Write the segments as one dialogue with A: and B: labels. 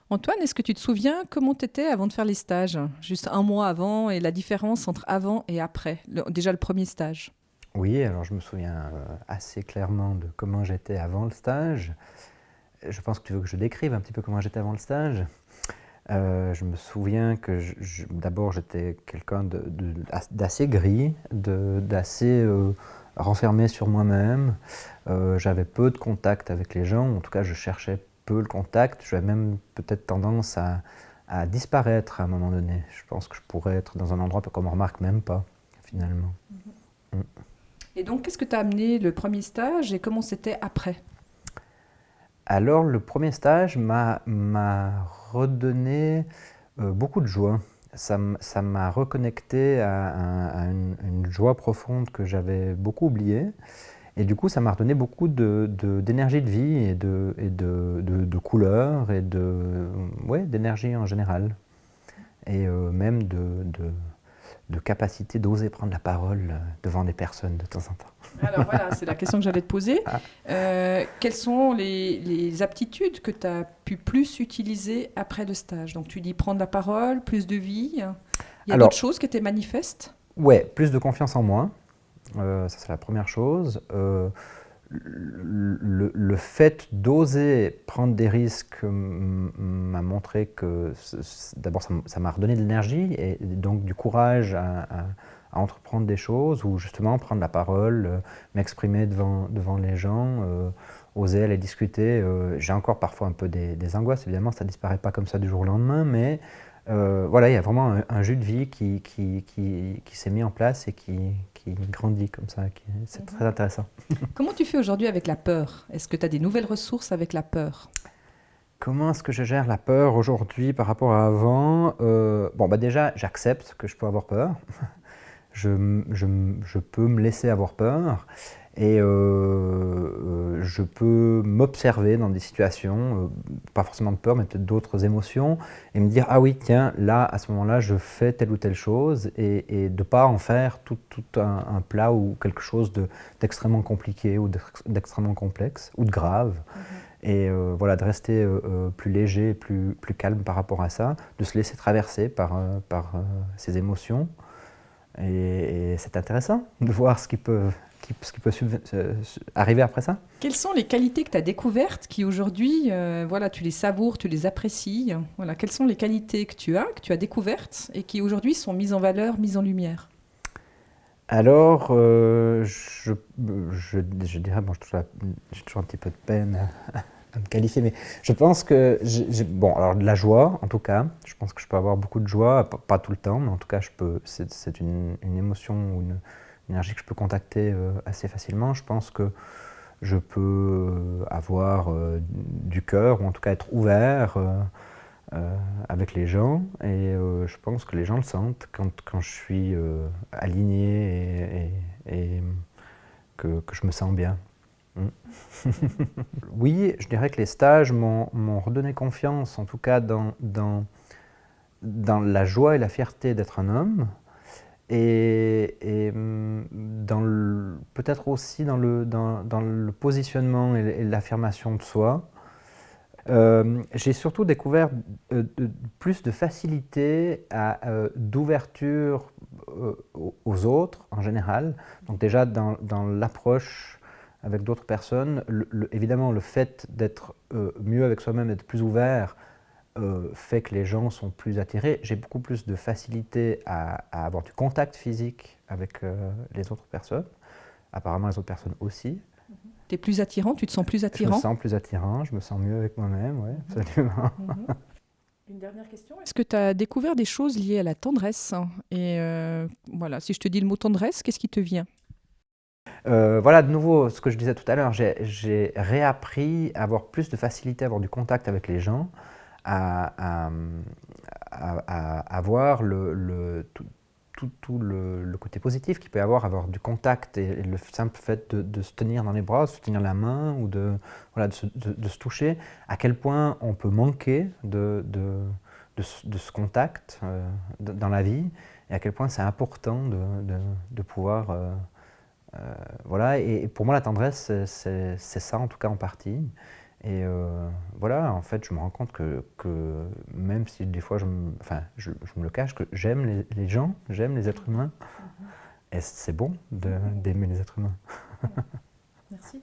A: Antoine, est-ce que tu te souviens comment tu étais avant de faire les stages? Juste un mois avant et la différence entre avant et après, déjà le premier stage.
B: Oui, alors je me souviens assez clairement de comment j'étais avant le stage. Je pense que tu veux que je décrive un petit peu comment j'étais avant le stage. Je me souviens que d'abord j'étais quelqu'un d'assez gris, d'assez renfermé sur moi-même. J'avais peu de contact avec les gens, en tout cas je cherchais peu le contact. J'avais même peut-être tendance à disparaître à un moment donné. Je pense que je pourrais être dans un endroit qu'on ne me remarque même pas, finalement. Mm.
A: Et donc, qu'est-ce que tu as amené le premier stage et comment c'était après?
B: Alors, le premier stage m'a redonné beaucoup de joie. Ça m'a reconnecté à une joie profonde que j'avais beaucoup oubliée. Et du coup, ça m'a redonné beaucoup d'énergie de vie et de couleurs ouais, d'énergie en général. Et même de capacité d'oser prendre la parole devant des personnes de temps en temps.
A: Alors voilà, c'est la question que j'allais te poser.
B: Ah,
A: Quelles sont les aptitudes que tu as pu plus utiliser après le stage? Donc tu dis prendre la parole, plus de vie. Il y a d'autres
B: alors,
A: choses qui étaient manifestes?
B: ouais, plus de confiance en moi. Ça, c'est la première chose. Le fait d'oser prendre des risques m'a montré que, d'abord, ça m'a redonné de l'énergie et donc du courage à entreprendre des choses ou justement prendre la parole, m'exprimer devant les gens, oser aller discuter. J'ai encore parfois un peu des angoisses, évidemment, ça ne disparaît pas comme ça du jour au lendemain, mais voilà, il y a vraiment un jus de vie qui s'est mis en place et qui grandit comme ça. C'est très
A: Mhm.
B: intéressant.
A: Comment tu fais aujourd'hui avec la peur? Est-ce que tu as des nouvelles ressources avec la peur?
B: Comment est-ce que je gère la peur aujourd'hui par rapport à avant? Bon, bah déjà, j'accepte que je peux avoir peur. Je peux me laisser avoir peur et je peux m'observer dans des situations, pas forcément de peur, mais peut-être d'autres émotions, et me dire, ah oui, tiens, là, à ce moment-là, je fais telle ou telle chose, et de ne pas en faire tout un plat ou quelque chose d'extrêmement compliqué ou d'extrêmement complexe ou de grave.
A: Mhm.
B: Et voilà, de rester plus léger, plus calme par rapport à ça, de se laisser traverser par ces émotions. Et c'est intéressant de voir ce qui peut arriver après ça.
A: Quelles sont les qualités que tu as découvertes qui aujourd'hui, voilà, tu les savoures, tu les apprécies? Voilà, quelles sont les qualités que tu as découvertes et qui aujourd'hui sont mises en valeur, mises en lumière?
B: Alors, je dirais, bon, j'ai toujours un petit peu de peine à me qualifier, mais je pense que, bon, alors de la joie, en tout cas, je pense que je peux avoir beaucoup de joie, pas tout le temps, mais en tout cas, c'est une émotion ou une énergie que je peux contacter assez facilement. Je pense que je peux avoir du cœur, ou en tout cas être ouvert avec les gens, et je pense que les gens le sentent quand je suis aligné et que je me sens bien. Mm. Oui, je dirais que les stages m'ont redonné confiance, en tout cas dans la joie et la fierté d'être un homme, et peut-être aussi dans le positionnement et l'affirmation de soi. J'ai surtout découvert plus de facilité d'ouverture aux autres en général. Donc déjà dans l'approche avec d'autres personnes, évidemment le fait d'être mieux avec soi-même, d'être plus ouvert, fait que les gens sont plus attirés. J'ai beaucoup plus de facilité à avoir du contact physique avec les autres personnes. Apparemment les autres personnes aussi.
A: Tu es plus attirant, tu te sens plus
B: Je me
A: attirant?
B: sens plus attirant, je me sens mieux avec moi-même, oui,
A: Mhm.
B: absolument.
A: Mhm. Une dernière question. Est-ce que tu as découvert des choses liées à la tendresse? Et voilà, si je te dis le mot tendresse, qu'est-ce qui te vient?
B: Voilà, de nouveau, ce que je disais tout à l'heure, j'ai réappris à avoir plus de facilité à avoir du contact avec les gens, à, à, à avoir tout le côté positif qu'il peut y avoir du contact et le simple fait de se tenir dans les bras, de se tenir la main ou voilà, de se toucher, à quel point on peut manquer de ce contact dans la vie et à quel point c'est important de pouvoir voilà, et pour moi, la tendresse, c'est ça, en tout cas en partie. Et voilà, en fait, je me rends compte que même si des fois enfin, je me le cache, que j'aime les gens, j'aime les êtres humains. Et c'est bon d'aimer les êtres humains.
A: Merci.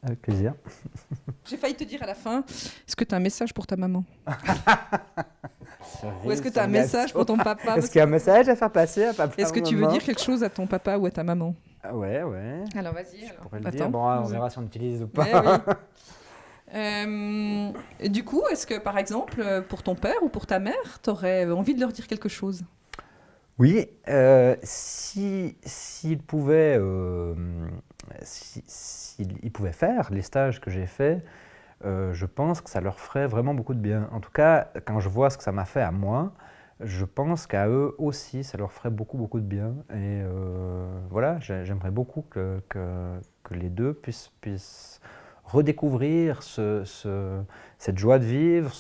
B: Avec plaisir.
A: J'ai failli te dire à la fin, est-ce que tu as un message pour ta maman? Ou est-ce que tu as un message pour ton papa?
B: Est-ce qu'il y a un message à faire passer à papa?
A: Est-ce que tu veux dire quelque chose à ton papa ou à ta maman?
B: Ah ouais, ouais.
A: Alors vas-y.
B: Je
A: Alors.
B: pourrais le
A: Attends.
B: dire. Bon, on verra si on utilise ou pas.
A: Ouais, oui. Du coup, est-ce que par exemple, pour ton père ou pour ta mère, tu aurais envie de leur dire quelque chose?
B: Oui, s'ils pouvaient, s'ils pouvaient faire les stages que j'ai faits, je pense que ça leur ferait vraiment beaucoup de bien. En tout cas, quand je vois ce que ça m'a fait à moi, je pense qu'à eux aussi, ça leur ferait beaucoup, beaucoup de bien. Et voilà, j'aimerais beaucoup que les deux puissent redécouvrir cette joie de vivre,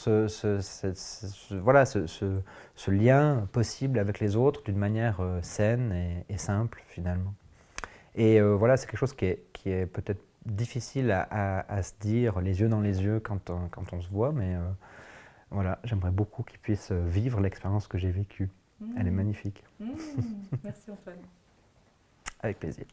B: voilà, ce lien possible avec les autres d'une manière saine et simple finalement. Et voilà, c'est quelque chose qui est peut-être difficile à se dire les yeux dans les yeux quand on se voit, mais voilà, j'aimerais beaucoup qu'ils puissent vivre l'expérience que j'ai vécue. Elle est magnifique.
A: Merci Antoine.
B: Avec plaisir.